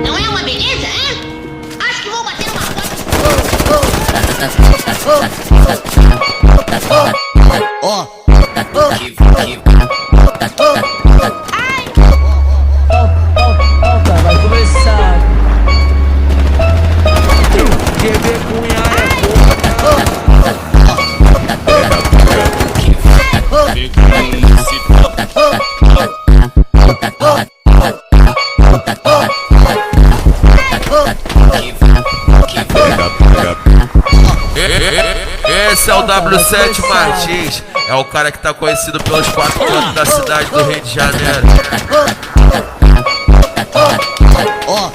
Não é uma beleza, hein? Acho que vou bater uma foto. Vai começar. QB Cunha é Esse é o W7 Martins, é o cara que tá conhecido pelos 4 cantos da cidade do Rio de Janeiro. Oh.